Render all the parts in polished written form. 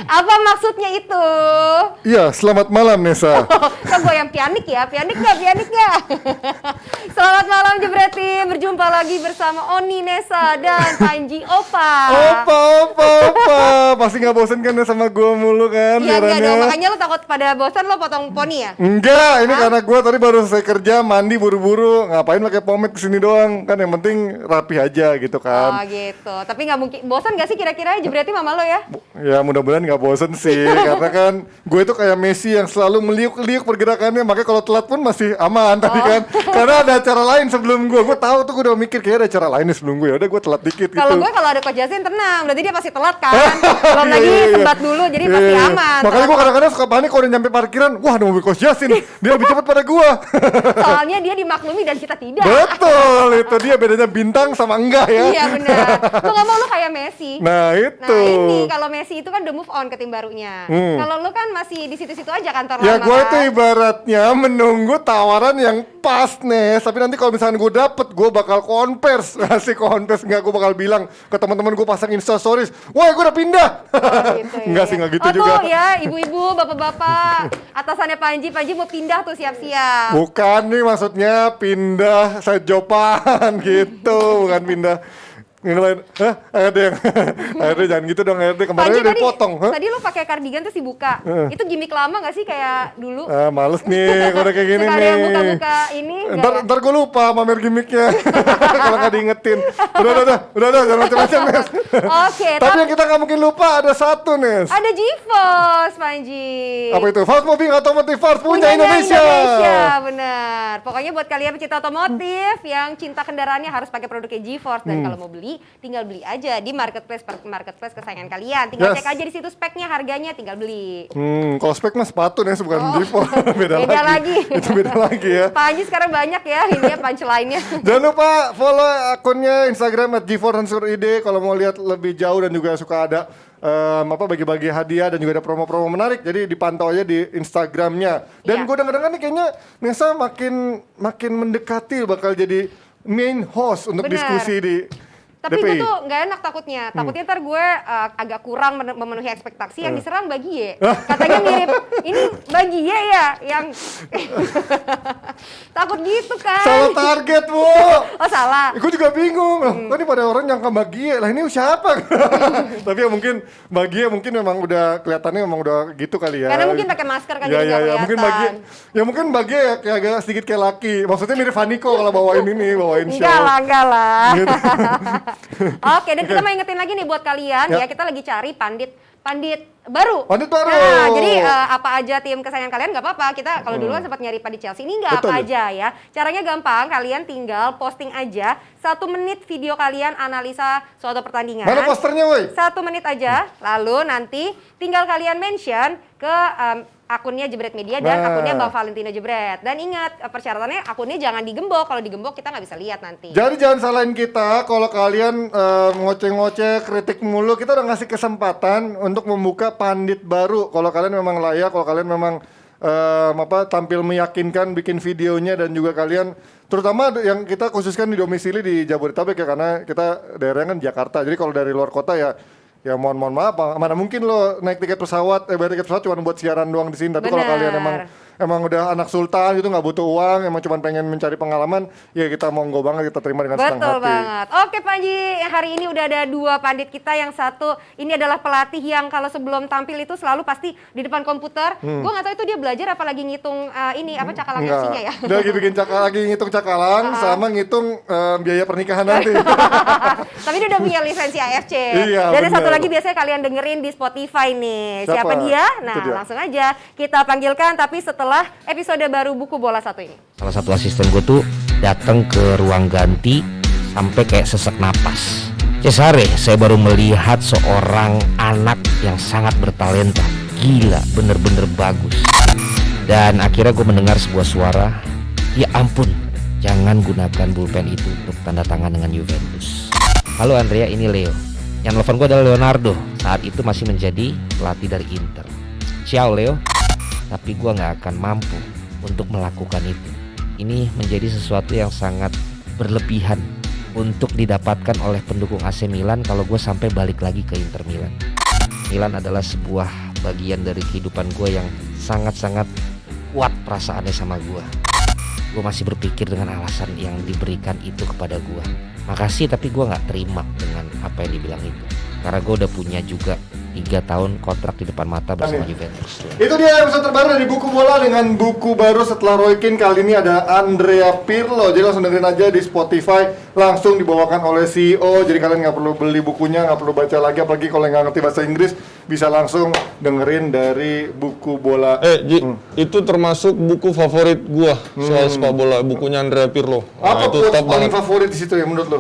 Apa maksudnya itu? Iya, selamat malam Nesa. Kan gue yang pianik ya, pianik nggak? Selamat malam Jebreti, berjumpa lagi bersama Oni, Nesa, dan Panji Opa. Opa, pasti nggak bosen kan ya sama gue mulu kan? Iya enggak siarannya? dong, makanya lo takut pada bosan lo potong poni ya? Enggak, ini karena gue tadi baru selesai kerja, mandi buru-buru, ngapain pakai pomade kesini doang, kan yang penting rapi aja gitu Oh kan. gitu, tapi nggak mungkin, bosan nggak sih kira-kira Jebreti mama lo ya? Ya mudah-mudahan nggak bosen sih, karena kan gue itu kayak Messi yang selalu meliuk-liuk pergerakannya, makanya kalau telat pun masih aman tadi kan. Karena ada acara lain sebelum gue tahu tuh gue udah mikir kayak ada acara lain nih sebelum gue, ya udah gue telat dikit gitu. Kalau gue kalau ada Coach Jasin tenang, berarti dia pasti telat kan. Belum lagi sembat dulu, jadi pasti aman. Makanya gue kadang-kadang suka panik kalau udah nyampe parkiran, wah ada mobil Coach Jasin, dia lebih cepat pada gue. Soalnya dia dimaklumi dan kita tidak. Betul, itu dia bedanya bintang sama enggak ya. Iya benar. Lu nggak mau lu kayak Messi. Nah itu. Nah ini kalau Messi itu kan udah move on ke tim barunya. Kalau lu kan masih di situ-situ aja kantor Ya lama gue kan? itu ibaratnya menunggu tawaran yang pas nih. Tapi nanti kalau misalnya gue dapet, gue bakal konvers. Ngasih konvers, enggak gue bakal bilang ke teman-teman gue pasang instastories, wah gue udah pindah. Oh, gitu ya. Enggak sih, enggak gitu oh, juga. Tuh ya ibu-ibu, bapak-bapak, atasannya Panji mau pindah tuh siap-siap. Bukan nih maksudnya pindah sejopan gitu, bukan pindah. Yang lain, ARD yang ARD jangan gitu dong, ARD kemarin Panji udah dipotong. tadi lu pakai kardigan terus dibuka. Itu gimmick lama gak sih kayak dulu? Males nih kalau udah kayak gini Suka ada nih. yang buka-buka ini Ntar gue lupa pamer gimmicknya kalau nggak diingetin. Udah, jangan macam-macam Nes. Oke, Tapi yang kita nggak mungkin lupa ada satu Nes. ada GeForce Panji. Apa itu? Fast Moving Automotive Parts punya Indonesia. Benar. Pokoknya buat kalian pecinta otomotif yang cinta kendaraannya harus pakai produknya GeForce, dan kalau mau beli tinggal beli aja di marketplace kesayangan kalian. Tinggal cek aja di situ speknya, harganya, tinggal beli. Kalau spek mah sepatu Nes, bukan GeForce. beda lagi. Itu beda lagi ya. Panji sekarang banyak ya ini ya punchline-nya. Jangan lupa follow akunnya Instagram @geforce_id kalau mau lihat lebih jauh dan juga suka ada bagi-bagi hadiah dan juga ada promo-promo menarik. Jadi dipantau aja di Instagramnya. Dan gue dengar-dengar nih kayaknya Nesa makin mendekati bakal jadi main host untuk diskusi di Tapi DPI. gue tuh nggak enak takutnya ntar gue agak kurang memenuhi ekspektasi. Yang diserang Bagie. Katanya mirip, ini Bagie ya yang takut gitu kan. Salah target, Bu. Oh salah. Gue juga bingung. Kok ini pada orang yang Bagie, lah ini siapa? Tapi ya mungkin Bagie memang udah kelihatannya memang udah gitu kali ya. Karena mungkin pakai masker kan jadi nggak ya, kelihatan. mungkin Bagie ya kayak agak sedikit kayak laki. Maksudnya mirip Vaniko kalau bawain show. Enggak lah. Gitu. Oke, dan kita mau ingetin lagi nih buat kalian ya, kita lagi cari pandit baru. Pandit baru. Nah, jadi apa aja tim kesayangan kalian nggak apa-apa. Kita kalau dulu kan sempat nyari pandit Chelsea, ini nggak apa aja ya. Caranya gampang, kalian tinggal posting aja 1 menit video kalian analisa suatu pertandingan. Mana posternya, woi? 1 menit aja, lalu nanti tinggal kalian mention ke akunnya Jebret Media dan akunnya Bang Valentino Jebret. Dan ingat, persyaratannya akunnya jangan digembok. Kalau digembok kita nggak bisa lihat nanti. Jadi jangan salahin kita kalau kalian ngoceh-ngoceh, kritik mulu. Kita udah ngasih kesempatan untuk membuka pandit baru. Kalau kalian memang layak, kalau kalian memang tampil meyakinkan bikin videonya, dan juga kalian terutama yang kita khususkan di domisili di Jabodetabek ya, karena kita daerahnya kan Jakarta. Jadi kalau dari luar kota ya mohon maaf, mana mungkin lo naik tiket pesawat, bayar tiket pesawat cuma buat siaran doang di sini. Tapi kalau kalian emang udah anak sultan gitu, nggak butuh uang, emang cuma pengen mencari pengalaman, ya kita monggo banget, kita terima dengan senang hati. Betul banget. Oke Panji, hari ini udah ada 2 pandit kita. Yang satu ini adalah pelatih yang kalau sebelum tampil itu selalu pasti di depan komputer. Gue nggak tahu itu dia belajar apa lagi ngitung cakalang FC-nya ya. Dia lagi bikin lagi ngitung cakalang sama ngitung biaya pernikahan nanti. Tapi dia udah punya lisensi AFC. Iya, dan ada satu bener. lagi biasanya kalian dengerin di Spotify nih. Siapa dia? Nah, Itu dia. langsung aja kita panggilkan, tapi setelah episode baru Buku Bola 1 ini. Salah satu asisten gue tuh datang ke ruang ganti sampai kayak sesak napas. Cesare, saya baru melihat seorang anak yang sangat bertalenta. Gila, bener-bener bagus. Dan akhirnya gue mendengar sebuah suara, ya ampun, jangan gunakan pulpen itu untuk tanda tangan dengan Juventus. Halo Andrea, ini Leo. Yang telepon gue adalah Leonardo, saat itu masih menjadi pelatih dari Inter. Ciao Leo, tapi gue gak akan mampu untuk melakukan itu. Ini menjadi sesuatu yang sangat berlebihan untuk didapatkan oleh pendukung AC Milan kalau gue sampai balik lagi ke Inter Milan. Milan adalah sebuah bagian dari kehidupan gue yang sangat-sangat kuat perasaannya sama gue. Gue masih berpikir dengan alasan yang diberikan itu kepada gue. Makasih, tapi gue gak terima dengan apa yang dibilang itu. Karena gue udah punya juga 3 tahun kontrak di depan mata bersama Juventus. Itu dia episode terbaru dari Buku Bola dengan buku baru setelah Roy Keane. Kali ini ada Andrea Pirlo. Jadi langsung dengerin aja di Spotify, langsung dibawakan oleh CEO. Jadi kalian nggak perlu beli bukunya, nggak perlu baca lagi. Apalagi kalau nggak ngerti bahasa Inggris, bisa langsung dengerin dari Buku Bola. Itu termasuk buku favorit gua soal sepak bola, bukunya Andrea Pirlo. Apa Itu quotes top paling banget. favorit di situ ya menurut lo?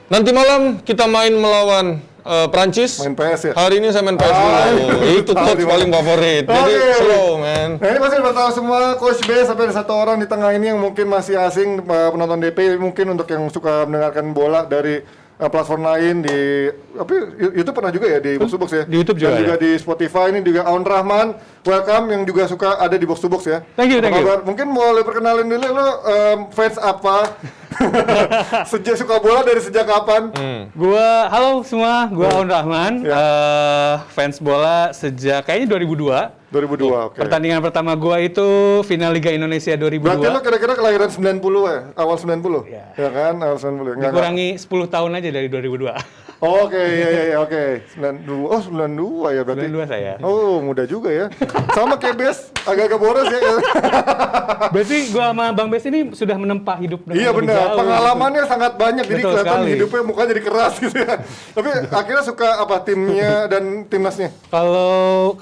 Nanti malam kita main melawan Prancis. Main PS ya? Hari ini saya main PS dulu. Itu quotes paling favorit. Jadi slow, man. Nah ini pasti udah tahu semua Coach B, sampai ada satu orang di tengah ini yang mungkin masih asing penonton DP, mungkin untuk yang suka mendengarkan bola dari platform lain di YouTube pernah juga ya di Box to Box ya. Di YouTube juga, dan juga ya? di Spotify. Ini juga Aun Rahman, welcome, yang juga suka ada di Box to Box ya. Thank you. Mungkin boleh perkenalin dulu lo fans apa? Sejak suka bola dari sejak kapan? Halo semua, gua Aun Rahman, fans bola sejak kayaknya 2002. 2002, oke. Pertandingan pertama gua itu final Liga Indonesia 2002. Berarti lo kira-kira kelahiran 90 ya? Awal 90? Iya. Ya kan? Awal 90. Enggak. Dikurangi 10 tahun aja dari 2002. Oke, iya, oke. 92, oh 92 ya berarti. 92 saya. Oh, muda juga ya. Sama kayak Bes, agak-agak boros ya. Berarti gua sama Bang Bes ini sudah menempa hidup dengan Iya lebih benar, jauh. pengalamannya sangat banyak, jadi Betul kelihatan sekali. hidupnya mukanya jadi keras gitu ya. Tapi akhirnya suka apa timnya dan timnasnya? Kalau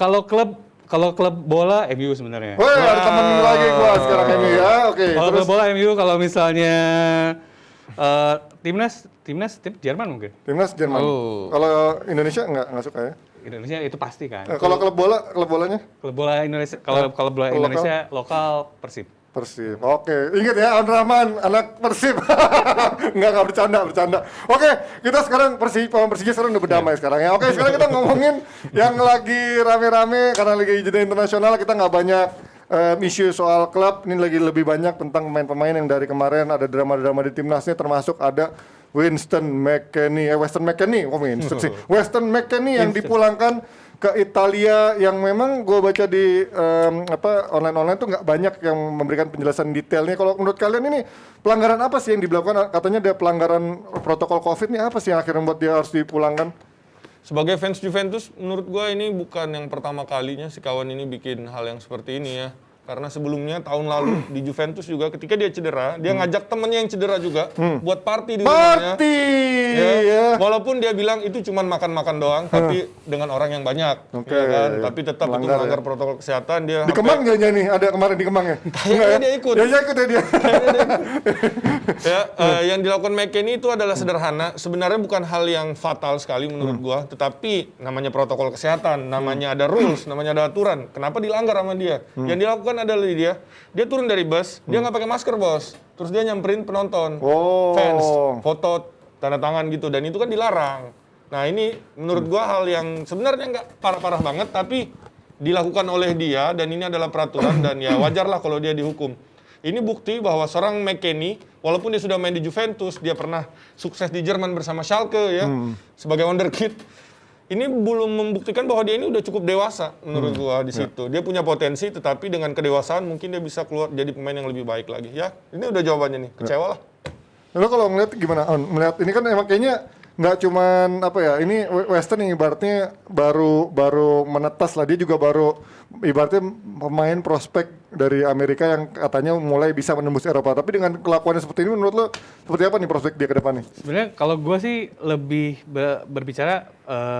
klub bola MU sebenarnya. Woi, ada temen lagi gua sekarang ini ya. Oke, Kalau terus klub bola MU, kalau misalnya timnas Jerman mungkin. timnas Jerman. Oh. Kalau Indonesia nggak suka ya. Indonesia itu pasti kan. Kalau klub bolanya? Klub bola Indonesia, kalau bola Lokal? Indonesia lokal Persib. Persib. Oke, ingat ya Aun Rahman, anak Persib. Enggak bercanda. Oke, kita sekarang Persija sekarang udah berdamai sekarang ya. Oke, sekarang kita ngomongin yang lagi rame-rame karena lagi jeda internasional, kita nggak banyak isu soal klub. Ini lagi lebih banyak tentang pemain-pemain yang dari kemarin ada drama-drama di timnasnya, termasuk ada Weston McKennie yang dipulangkan ke Italia, yang memang gue baca di online tuh nggak banyak yang memberikan penjelasan detailnya. Kalau menurut kalian ini pelanggaran apa sih yang dilakukan? Katanya ada pelanggaran protokol COVID nih, apa sih yang akhirnya membuat dia harus dipulangkan? Sebagai fans Juventus, menurut gua ini bukan yang pertama kalinya si kawan ini bikin hal yang seperti ini ya. Karena sebelumnya tahun lalu di Juventus juga ketika dia cedera, dia ngajak temennya yang cedera juga buat party di rumahnya. Ya. Walaupun dia bilang itu cuma makan-makan doang, tapi dengan orang yang banyak. Oke. Ya kan? Tapi tetap itu Melanggar melanggar ya. protokol kesehatan. Dia Di Kemang dia nih, ada kemarin di Kemang ya? Kayaknya dia ikut. Dia ikut ya dia. Yang dilakukan McKennie itu adalah sederhana. Sebenarnya bukan hal yang fatal sekali menurut gua, tetapi namanya protokol kesehatan, namanya ada rules, namanya ada aturan. Kenapa dilanggar sama dia? Yang dilakukan adalah dia turun dari bus, dia nggak pakai masker, Bos. Terus dia nyamperin penonton, fans, foto, tanda tangan gitu, dan itu kan dilarang. Nah, ini menurut gua hal yang sebenarnya nggak parah-parah banget, tapi dilakukan oleh dia, dan ini adalah peraturan, dan ya wajar lah kalau dia dihukum. Ini bukti bahwa seorang McKennie, walaupun dia sudah main di Juventus, dia pernah sukses di Jerman bersama Schalke ya, sebagai wonderkid. Ini belum membuktikan bahwa dia ini udah cukup dewasa menurut gua di situ. Dia punya potensi, tetapi dengan kedewasaan mungkin dia bisa keluar jadi pemain yang lebih baik lagi. Ya, ini udah jawabannya nih. Kecewa lah. Lo kalau ngeliat gimana? Melihat ini kan emang kayaknya nggak cuman apa ya, ini Weston yang ibaratnya baru menetas lah, dia juga baru ibaratnya pemain prospek dari Amerika yang katanya mulai bisa menembus Eropa. Tapi dengan kelakuannya seperti ini, menurut lo seperti apa nih prospek dia ke depan nih? Sebenarnya kalau gue sih lebih berbicara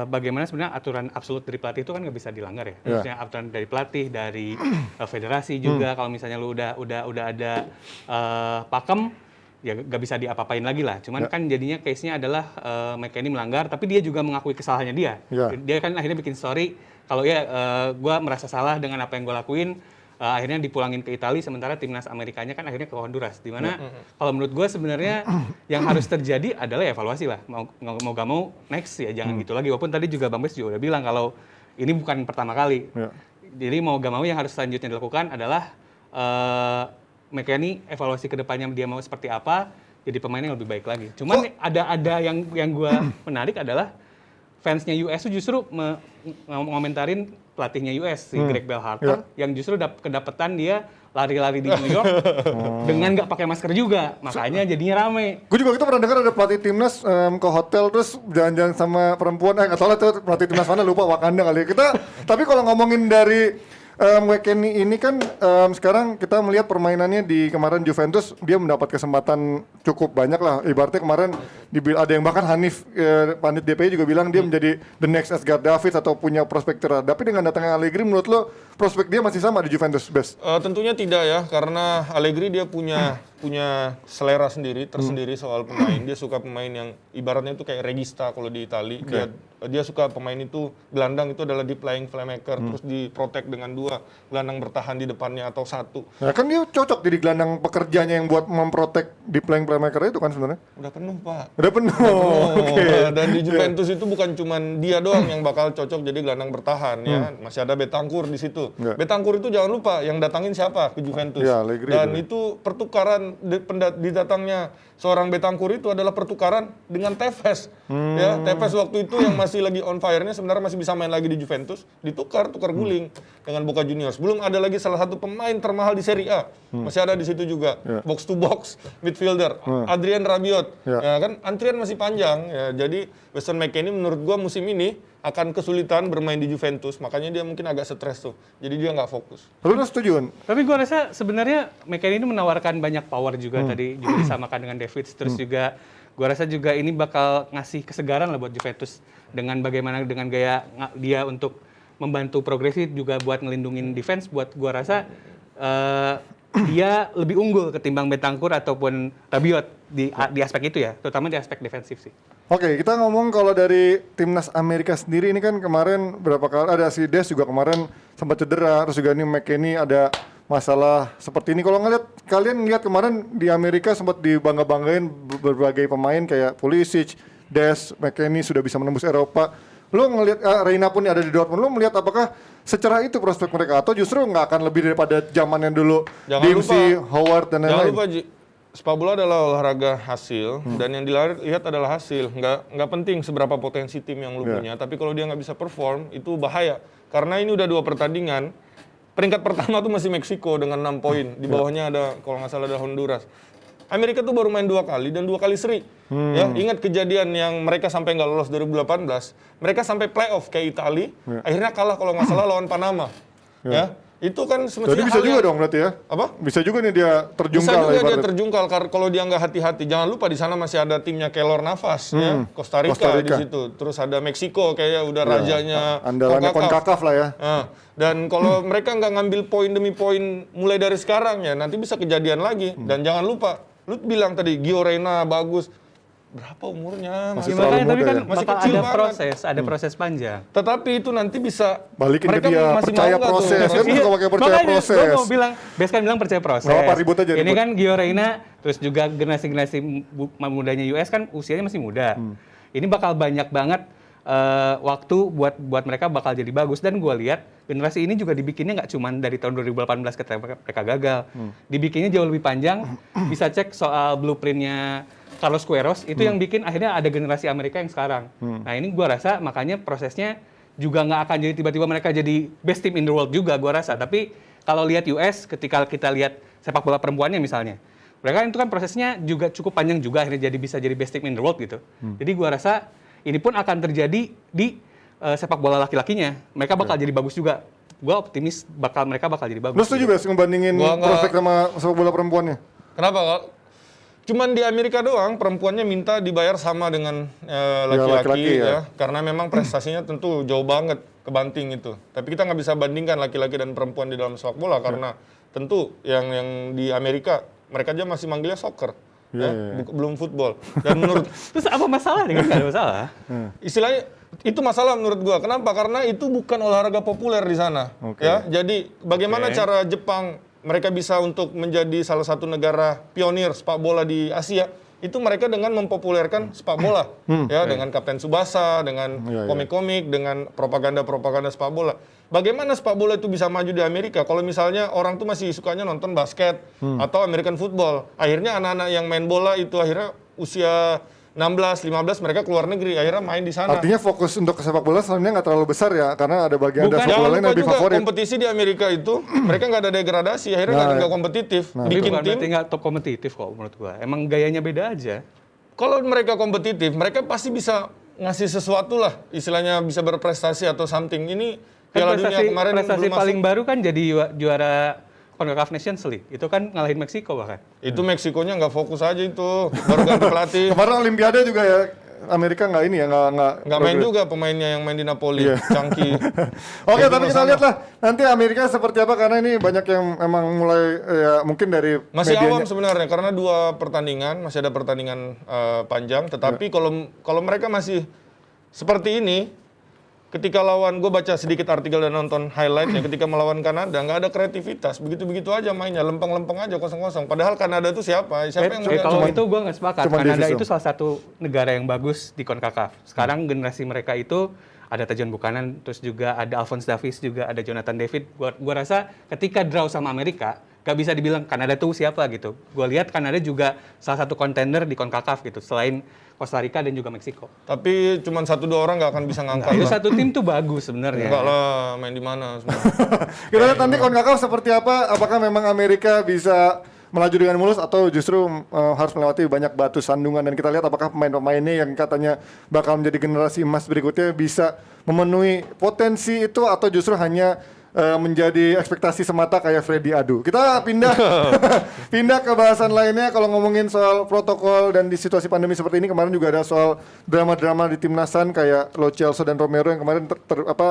bagaimana sebenarnya aturan absolut dari pelatih itu kan nggak bisa dilanggar ya. Maksudnya aturan dari pelatih, dari federasi juga. Kalau misalnya lu udah ada pakem, ya nggak bisa diapa-apain lagi lah. Cuman kan jadinya case-nya adalah McKennie melanggar, tapi dia juga mengakui kesalahannya dia. Dia kan akhirnya bikin story, kalau gue merasa salah dengan apa yang gue lakuin, akhirnya dipulangin ke Italia, sementara timnas Amerikanya kan akhirnya ke Honduras. Dimana kalau menurut gue sebenarnya yang harus terjadi adalah evaluasi lah. Mau gak mau next ya jangan gitu lagi. Walaupun tadi juga Bang Bes juga udah bilang kalau ini bukan pertama kali. Jadi mau gak mau yang harus selanjutnya dilakukan adalah McKennie evaluasi ke depannya dia mau seperti apa, jadi pemain yang lebih baik lagi. Cuman ada yang gue menarik adalah fansnya US tuh justru ngomentarin pelatihnya US si Greg Berhalter yang justru kedapetan dia lari-lari di New York dengan nggak pakai masker juga, makanya jadinya rame. Gue juga kita pernah dengar ada pelatih timnas ke hotel terus jalan-jalan sama perempuan, nggak tahu lah tuh pelatih timnas mana, lupa, Wakanda kali ya. Tapi kalau ngomongin dari McKennie ini kan sekarang kita melihat permainannya di kemarin Juventus, dia mendapat kesempatan cukup banyak lah. Ibaratnya kemarin ada yang bahkan Hanif Pandit DPI juga bilang dia menjadi the next Edgar Davids atau punya prospek terbaik. Tapi dengan datangnya Allegri, menurut lo prospek dia masih sama di Juventus, Bes? Tentunya tidak ya, karena Allegri dia punya selera sendiri, tersendiri soal pemain. Dia suka pemain yang ibaratnya itu kayak regista kalau di Itali. Dia suka pemain itu, gelandang itu adalah deep lying playmaker, terus diprotek dengan 2 gelandang bertahan di depannya atau 1. Nah, kan dia cocok jadi gelandang pekerjanya yang buat memprotek deep lying playmaker itu kan sebenarnya. Udah penuh, Pak. Udah penuh. Oke. Dan di Juventus itu bukan cuman dia doang yang bakal cocok jadi gelandang bertahan ya. Masih ada Betancourt di situ. Betancourt itu jangan lupa yang datangin siapa ke Juventus. Ya, Allegri Dan itu pertukaran didatangnya seorang Betancourt itu adalah pertukaran dengan Tevez. Ya, Tevez waktu itu yang masih lagi on fire-nya sebenarnya masih bisa main lagi di Juventus, tukar guling dengan Boca Juniors. Belum ada lagi salah satu pemain termahal di Serie A. Masih ada di situ juga. Box to box midfielder Adrien Rabiot. Ya kan antrian masih panjang ya. Jadi Weston McKennie menurut gua musim ini akan kesulitan bermain di Juventus, makanya dia mungkin agak stres tuh. Jadi dia nggak fokus. Lu setuju? Tapi gue rasa sebenarnya McKennie ini menawarkan banyak power juga tadi juga disamakan dengan Davids, terus juga gue rasa juga ini bakal ngasih kesegaran lah buat Juventus dengan bagaimana dengan gaya dia untuk membantu progresif juga buat ngelindungin defense. Buat gue rasa dia lebih unggul ketimbang Betancourt ataupun Rabiot di aspek itu ya, terutama di aspek defensif sih. Oke, kita ngomong kalau dari timnas Amerika sendiri ini kan kemarin berapa kali ada si Des juga kemarin sempat cedera, terus juga ini McKennie ada masalah seperti ini. Kalau kalian ngeliat kemarin di Amerika sempat dibangga-banggain berbagai pemain kayak Pulisic, Des, McKennie sudah bisa menembus Eropa. Lo ngelihat Reina pun ada di Dortmund, lo melihat apakah secara itu prospek mereka atau justru nggak akan lebih daripada zamannya dulu Dempsey, Howard dan lain-lain? Jangan lupa sepak bola adalah olahraga hasil dan yang dilihat adalah hasil. Nggak penting seberapa potensi tim yang lu punya, tapi kalau dia nggak bisa perform itu bahaya. Karena ini udah 2 pertandingan. Peringkat pertama tuh masih Meksiko dengan 6 poin. Di bawahnya ada kalau nggak salah ada Honduras. Amerika tuh baru main 2 kali dan 2 kali seri. Ya, ingat kejadian yang mereka sampai nggak lolos 2018. Mereka sampai playoff kayak Itali, akhirnya kalah kalau nggak salah lawan Panama. Ya. Itu kan semestinya. Jadi bisa juga dong berarti ya? Apa? Bisa juga nih dia terjungkal. Bisa juga dia terjungkal kalau dia nggak hati-hati. Jangan lupa di sana masih ada timnya Keylor Navas, ya, Costa Rica di situ. Terus ada Meksiko kayak udah rajanya. Andalannya CONCACAF lah ya. Dan kalau mereka nggak ngambil poin demi poin mulai dari sekarang ya nanti bisa kejadian lagi. Dan jangan lupa, lu bilang tadi Gio Reyna bagus. Berapa umurnya? Masih Makanya tapi kan masih bakal kecil ada banget. ada proses panjang. Tetapi itu nanti bisa balikin mereka ke dia, masih percaya mau nggak proses. tuh? Kan suka pakai percaya Makanya proses. gue mau bilang, Bes kan bilang percaya proses. Nggak apa, ribut aja, Ini ribut. kan Gio Reyna, terus juga generasi mudanya US kan usianya masih muda. Ini bakal banyak banget waktu buat mereka bakal jadi bagus. Dan gue lihat generasi ini juga dibikinnya nggak cuma dari tahun 2018 ketika mereka gagal. Dibikinnya jauh lebih panjang. Bisa cek soal blueprintnya Carlos Queiroz, itu yang bikin akhirnya ada generasi Amerika yang sekarang. Nah ini gue rasa makanya prosesnya juga nggak akan jadi tiba-tiba mereka jadi best team in the world juga gue rasa. Tapi kalau lihat US, ketika kita lihat sepak bola perempuannya misalnya, mereka itu kan prosesnya juga cukup panjang juga akhirnya bisa jadi best team in the world gitu. Jadi gue rasa ini pun akan terjadi di sepak bola laki-lakinya. Mereka bakal jadi bagus juga. Gue optimis mereka bakal jadi bagus. Lu setuju Bes ngebandingin prospek sama sepak bola perempuannya? Kenapa kak? Cuman di Amerika doang perempuannya minta dibayar sama dengan laki-laki ya. Karena memang prestasinya tentu jauh banget kebanting itu. Tapi kita nggak bisa bandingkan laki-laki dan perempuan di dalam sepak bola karena tentu yang di Amerika mereka aja masih manggilnya soccer. Belum football. Dan menurut Terus apa masalahnya? Kan nggak ada masalah. istilahnya itu masalah menurut gua. Kenapa? Karena itu bukan olahraga populer di sana. Ya, jadi bagaimana cara Jepang mereka bisa untuk menjadi salah satu negara pionir sepak bola di Asia? Itu mereka dengan mempopulerkan sepak bola, ya, dengan Kapten Tsubasa, dengan komik-komik, dengan propaganda-propaganda sepak bola. Bagaimana sepak bola itu bisa maju di Amerika? Kalau misalnya orang tuh masih sukanya nonton basket atau American football, akhirnya anak-anak yang main bola itu akhirnya usia 16, 15 mereka keluar negeri, akhirnya main di sana. Artinya fokus untuk sepak bola sebenarnya nggak terlalu besar ya, karena ada bagian Bukan. ada sepak bola Jangan lain lupa yang lebih juga favorit. kompetisi di Amerika itu mereka nggak ada degradasi, akhirnya nggak kompetitif. Tapi Bikin bukan tim. berarti nggak top kompetitif kok menurut gua. Emang gayanya beda aja. Kalau mereka kompetitif, mereka pasti bisa ngasih sesuatu lah, istilahnya bisa berprestasi atau something. Ini Piala Dunia kemarin prestasi belum paling masuk. baru kan jadi juara CONCACAF Nations League. Itu kan ngalahin Meksiko bahkan. Itu Meksikonya nggak fokus aja itu, baru ganti pelatih. Kemarin Olimpiade juga ya, Amerika nggak ini ya, Nggak main juga pemainnya yang main di Napoli, Iya. Cangki. Oke, Kayak tapi gitu kita sama. lihat lah nanti Amerika seperti apa, karena ini banyak yang emang mulai ya mungkin dari Masih medianya. awam sebenarnya karena 2 pertandingan, masih ada pertandingan panjang. Tetapi kalau mereka masih seperti ini, ketika lawan, gue baca sedikit artikel dan nonton highlightnya, ketika melawan Kanada nggak ada kreativitas, begitu-begitu aja mainnya, lempeng-lempeng aja kosong-kosong. Padahal Kanada itu siapa yang Kalau nggak itu gue nggak sepakat. Cuma Kanada divisi. itu salah satu negara yang bagus di CONCACAF. Sekarang generasi mereka itu ada Tajon Buchanan, terus juga ada Alphonse Davies, juga ada Jonathan David. Gua rasa ketika draw sama Amerika, gak bisa dibilang Kanada tuh siapa gitu. Gue lihat Kanada juga salah satu kontender di CONCACAF gitu, selain Costa Rica dan juga Meksiko. Tapi cuma 1-2 orang nggak akan bisa ngangkat. Nah, itu lah. satu tim tuh bagus sebenarnya. Enggak lah, main di mana semua. Kita lihat nanti CONCACAF seperti apa, apakah memang Amerika bisa melaju dengan mulus atau justru harus melewati banyak batu sandungan, dan kita lihat apakah pemain-pemainnya yang katanya bakal menjadi generasi emas berikutnya bisa memenuhi potensi itu atau justru hanya menjadi ekspektasi semata kayak Freddy Adu. Kita pindah pindah ke bahasan lainnya. Kalau ngomongin soal protokol dan di situasi pandemi seperti ini, kemarin juga ada soal drama-drama di timnasan kayak Lo Celso dan Romero yang kemarin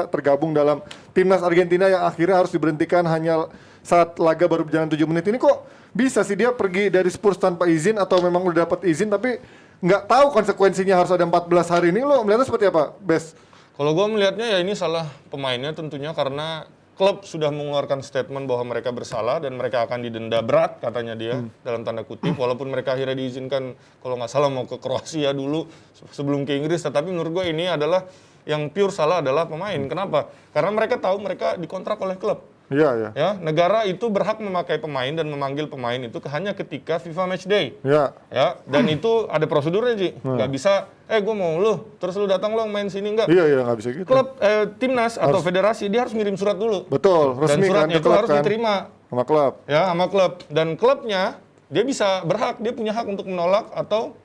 tergabung dalam timnas Argentina yang akhirnya harus diberhentikan hanya saat laga baru berjalan 7 menit. Ini kok bisa sih dia pergi dari Spurs tanpa izin, atau memang udah dapat izin tapi nggak tahu konsekuensinya harus ada 14 hari ini? Lo melihatnya seperti apa, Bes? Kalau gue melihatnya ya ini salah pemainnya tentunya, karena klub sudah mengeluarkan statement bahwa mereka bersalah dan mereka akan didenda berat katanya dia, dalam tanda kutip, walaupun mereka akhirnya diizinkan kalau nggak salah mau ke Kroasia dulu sebelum ke Inggris. Tetapi menurut gue ini adalah yang pure salah adalah pemain. Kenapa? Karena mereka tahu mereka dikontrak oleh klub. Iya, iya. Ya, negara itu berhak memakai pemain dan memanggil pemain itu hanya ketika FIFA Match Day. Iya. Ya, dan itu ada prosedurnya, Ji. Nggak bisa, gue mau lu, terus lu datang lu main sini, enggak. Iya, iya, nggak bisa gitu. Klub, timnas atau federasi, dia harus ngirim surat dulu. Betul, Dan resmi kan suratnya ke itu klub harus kan. diterima Sama klub. ya sama klub. Dan klubnya, dia bisa berhak, dia punya hak untuk menolak atau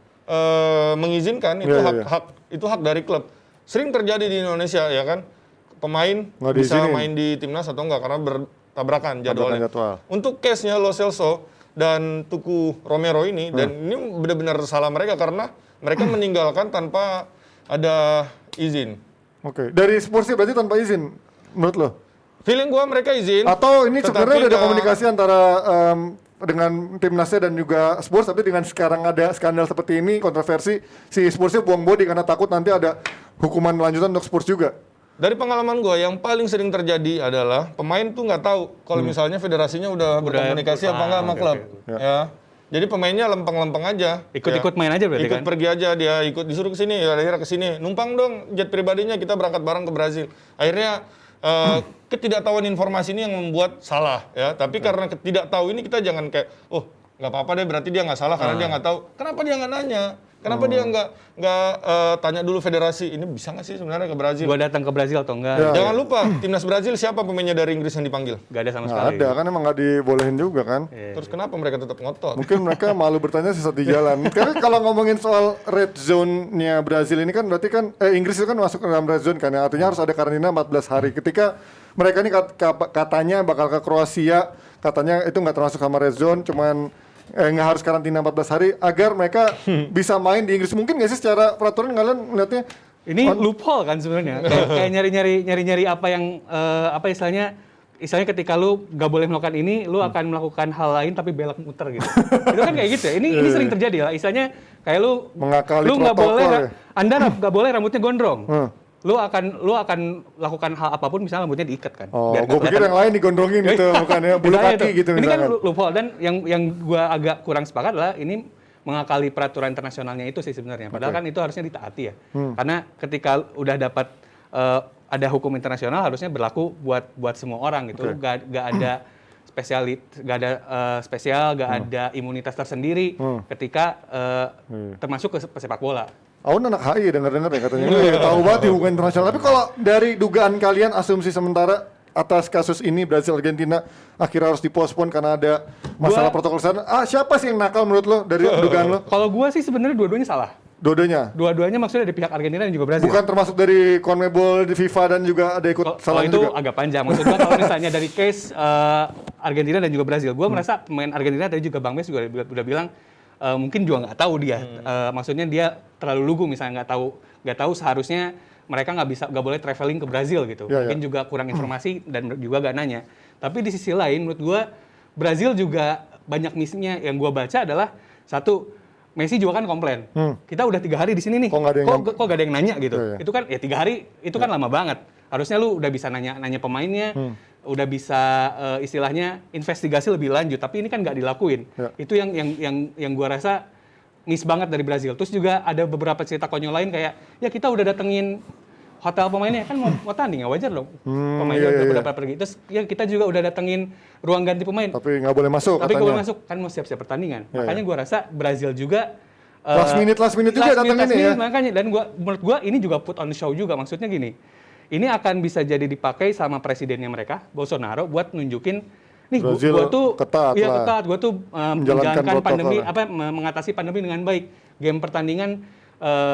mengizinkan. Itu Iya, iya. itu hak dari klub. Sering terjadi di Indonesia ya kan, pemain Nggak bisa diizinin. main di timnas atau enggak karena bertabrakan jadwalnya. jadwal. Untuk case-nya Lo Celso dan Tuku Romero ini, dan ini benar-benar salah mereka karena mereka meninggalkan tanpa ada izin. Oke, dari Spursnya berarti tanpa izin menurut lo? Feeling gua mereka izin. Atau ini tetapi sebenarnya udah ada nggak- komunikasi antara dengan timnasnya dan juga Spurs, tapi dengan sekarang ada skandal seperti ini, kontroversi, si Spursnya buang body karena takut nanti ada hukuman lanjutan untuk Spurs juga. Dari pengalaman gue, yang paling sering terjadi adalah pemain tuh nggak tahu kalau misalnya federasinya udah berkomunikasi apa nggak sama oke, klub. oke. Ya. Jadi pemainnya lempeng-lempeng aja. Ikut-ikut Ya. main aja berarti Ikut kan? pergi aja, dia ikut disuruh ke sini, ya akhirnya ke sini. Numpang dong jet pribadinya, kita berangkat bareng ke Brazil. Akhirnya ketidaktahuan informasi ini yang membuat salah ya. Tapi karena ketidaktahu ini kita jangan kayak, oh nggak apa-apa deh berarti dia nggak salah karena dia nggak tahu. Kenapa dia nggak nanya? Kenapa dia nggak tanya dulu federasi ini bisa nggak sih sebenarnya ke Brazil? Gua datang ke Brazil atau enggak? Ya. Jangan lupa timnas Brazil siapa pemainnya dari Inggris yang dipanggil? Gak ada sama Nggak sekali. ada kan, emang nggak dibolehin juga kan. Terus kenapa mereka tetap ngotot? Mungkin mereka malu bertanya sesat di jalan. Karena kalau ngomongin soal red zone-nya Brazil ini kan berarti kan Inggris itu kan masuk ke dalam red zone kan ya. Artinya harus ada karantina 14 hari. Ketika mereka ini katanya bakal ke Kroasia, katanya itu nggak termasuk sama red zone, cuman nggak harus karantina 14 hari agar mereka bisa main di Inggris. Mungkin nggak sih secara peraturan kalian melihatnya? Ini loophole kan sebenarnya. Kayak nyari-nyari apa yang apa istilahnya ketika lu gak boleh melakukan ini, lu akan melakukan hal lain tapi belok muter gitu. Itu kan kayak gitu ya. Ini sering terjadi lah. Istilahnya kayak lu Mengakali nggak protokol boleh ya. Anda nggak boleh rambutnya gondrong. Lu akan lakukan hal apapun misalnya rambutnya diikat kan. Oh, Biar nggak gue pikir yang lain digondrongin gitu, bukan ya bulu Misalnya kaki itu. gitu Ini kan misalkan. loophole, dan yang gua agak kurang sepakat adalah ini mengakali peraturan internasionalnya itu sih sebenarnya. Padahal kan itu harusnya ditaati ya. Karena ketika udah dapat ada hukum internasional harusnya berlaku buat semua orang gitu. Gak ada nggak ada spesial, nggak ada imunitas tersendiri ketika termasuk ke sepak bola. Aun anak HI dengar-dengar ya katanya. Tahu banget di hubungan internasional. Tapi kalau dari dugaan kalian, asumsi sementara atas kasus ini Brazil Argentina akhirnya harus dipospon karena ada masalah protokol kesehatan. Siapa sih yang nakal menurut lo dari dugaan lo? Kalau gua sih sebenarnya dua-duanya salah. Dua-duanya Maksudnya dari pihak Argentina dan juga Brazil. bukan termasuk dari CONMEBOL, di FIFA dan juga ada ikut salah itu juga. agak panjang. Maksud gua kalau misalnya dari case Argentina dan juga Brazil, gua merasa pemain Argentina tadi juga Bang Bes juga udah bilang mungkin juga nggak tahu dia. Maksudnya dia terlalu lugu misalnya nggak tahu seharusnya mereka nggak boleh traveling ke Brazil gitu. Mungkin juga kurang informasi dan juga nggak nanya. Tapi di sisi lain menurut gua Brazil juga banyak missnya yang gua baca adalah satu, Messi juga kan komplain. Kita udah 3 hari di sini nih. Kok gak ada yang nanya gitu. Itu kan ya 3 hari itu kan lama banget. Harusnya lu udah bisa nanya pemainnya, udah bisa istilahnya investigasi lebih lanjut. Tapi ini kan nggak dilakuin. Itu yang gua rasa miss banget dari Brazil. Terus juga ada beberapa cerita konyol lain kayak ya kita udah datengin hotel pemainnya kan mau tanding, ya wajar dong. Pemainnya udah pergi. Terus ya kita juga udah datengin ruang ganti pemain. Tapi nggak boleh masuk Tapi katanya. nggak boleh masuk, kan mau siap-siap pertandingan. Makanya gua rasa Brazil juga last minute juga datang ini ya. Makanya dan menurut gua ini juga put on show juga. Maksudnya gini, ini akan bisa jadi dipakai sama presidennya mereka, Bolsonaro, buat nunjukin nih gua tuh ketat, gua tuh menjalankan pandemi mengatasi pandemi dengan baik. Game pertandingan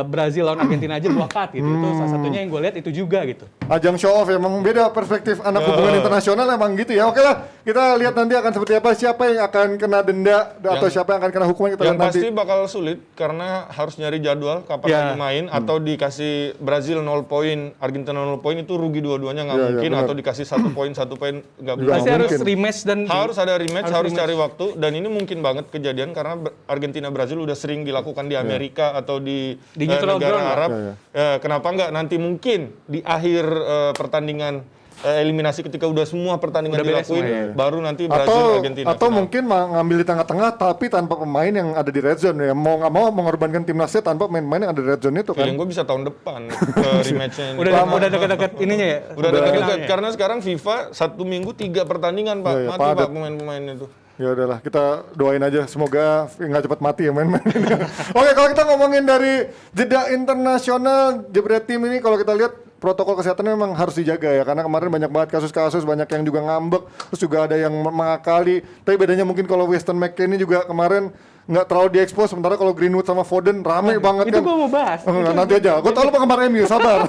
Brazil lawan Argentina aja 2 cut gitu. Itu salah satunya yang gue lihat itu juga gitu. Ajang show off, emang beda perspektif anak hubungan internasional emang gitu ya. Oke lah, kita lihat nanti akan seperti apa, siapa yang akan kena denda atau siapa yang akan kena hukuman, kita lihat nanti. Yang pasti bakal sulit karena harus nyari jadwal kapan lagi main atau dikasih Brazil 0 poin, Argentina 0 poin, itu rugi dua-duanya nggak mungkin, atau dikasih 1 poin nggak mungkin. Pasti harus rematch dan harus ada rematch, harus cari waktu, dan ini mungkin banget kejadian karena Argentina Brazil udah sering dilakukan di Amerika atau di negara Arab. Kenapa nggak nanti mungkin di akhir pertandingan eliminasi ketika udah semua pertandingan dilakuin, baru nanti Brazil Argentina. Atau mungkin ngambil di tengah-tengah tapi tanpa pemain yang ada di red zone ya. Mau nggak mau mengorbankan timnasnya tanpa pemain-pemain yang ada di red zone itu kan. Feeling gue bisa tahun depan rematchnya ini. Udah dekat-dekat ininya ya. Udah dekat karena sekarang FIFA 1 minggu 3 pertandingan Pak. Mati Pak pemain-pemain itu. Ya udahlah, kita doain aja semoga nggak cepat mati ya main-main. Oke, kalau kita ngomongin dari jeda internasional jebret tim ini, kalau kita lihat protokol kesehatan memang harus dijaga ya, karena kemarin banyak banget kasus-kasus, banyak yang juga ngambek, terus juga ada yang mengakali. Tapi bedanya mungkin kalau Weston McKennie juga kemarin nggak terlalu diekspos, sementara kalau Greenwood sama Foden rame banget itu kan. Itu gue mau bahas. Nanti aja, gue tau lu penggemar MU, sabar.